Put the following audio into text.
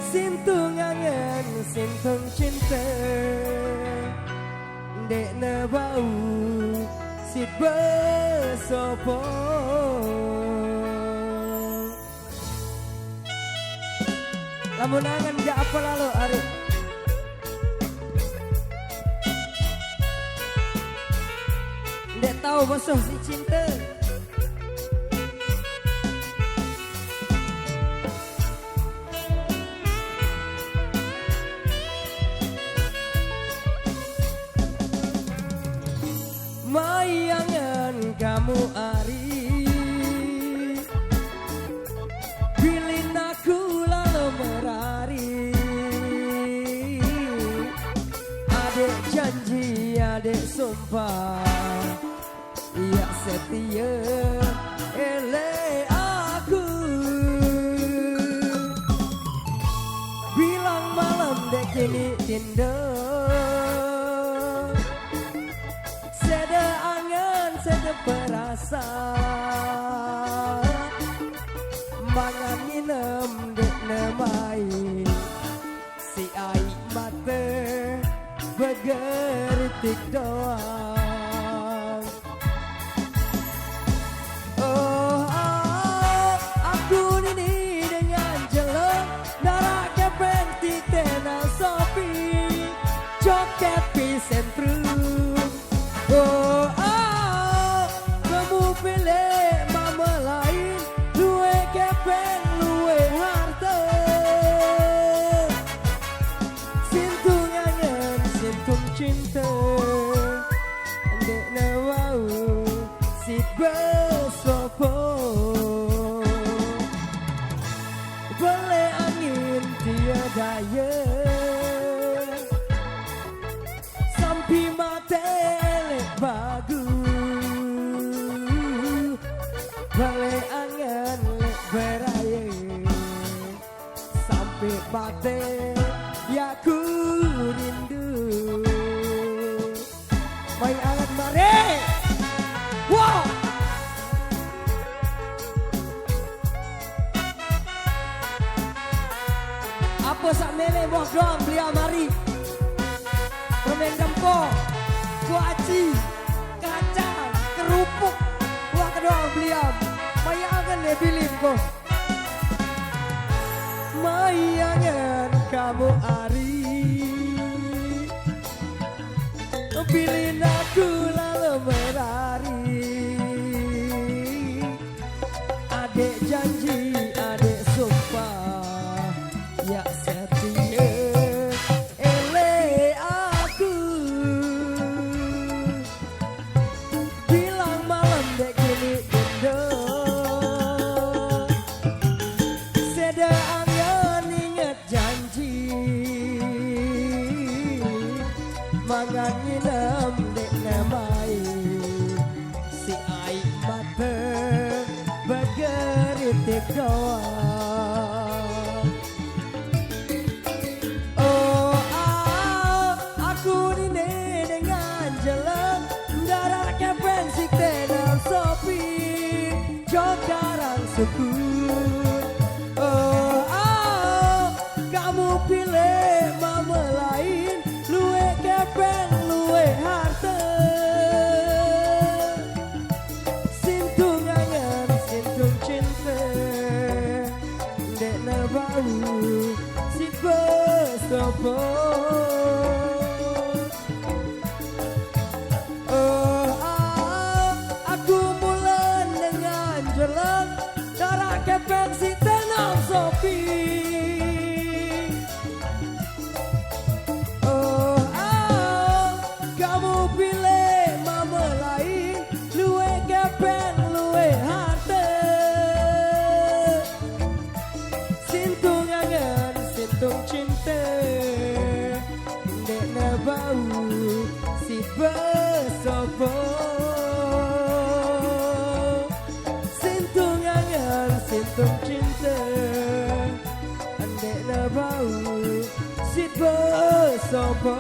Sintung angen, sintung cinta dek ne bau sit besopo. Lamun angen gak apa lalu Ari. Dek tahu basuh si cinta. Mayangan kamu Ari, pilih aku lalu merari. Adek janji, adek sumpah, iya setia ele aku. Bilang malam dek kini tindak, seda angan, seda perasa. Mangan nginem dek nemai, si aik mata bergeritik doang. Oh, aku ini dengan jelek, darah kepen titena sopi, joket pisentrum. Oh, kamu pilih mama lain, luwe kepen, luwe harta. Sintung angen, sintung cinta, dek na wau sit besopo. Boleh angin tiada daya, sampai mata elek bagus. Boleh angan lek beraya, sampai mata ya ku rindu. Mai angan mare, wow. Apa sak mele buah doang beli amari, permen dempo, buah aci, kacang, kerupuk, buah kedua beliam. Mayangan le bilin ko. Mayangan kamu Ari, pilih aku lalu merari. Adek janji, adek sumpah, ya setia ele aku. Bilang malam dek kini indah, seda angan inget janji. Mangan nginem dek namai, si aik mata bergeritik doang. Oh, aku ini dengan jelek, darah kepen sik tenang sopi, jokaran sukun. Oh, kamu pilih mama lain, luwe kepen, luwe harta. Sintung angan, sintung cinta, dek na bau sit besopo. Oh, aku mulan dengan jelek, darah kepen si tenang sopi. Oh, kamu pilih mama lain, luwe kepen, luwe harta. Sintung angan, sintung cinta, dek na bau sit besopo. Sintung angan, sintung cinta, dek na bau sit besopo.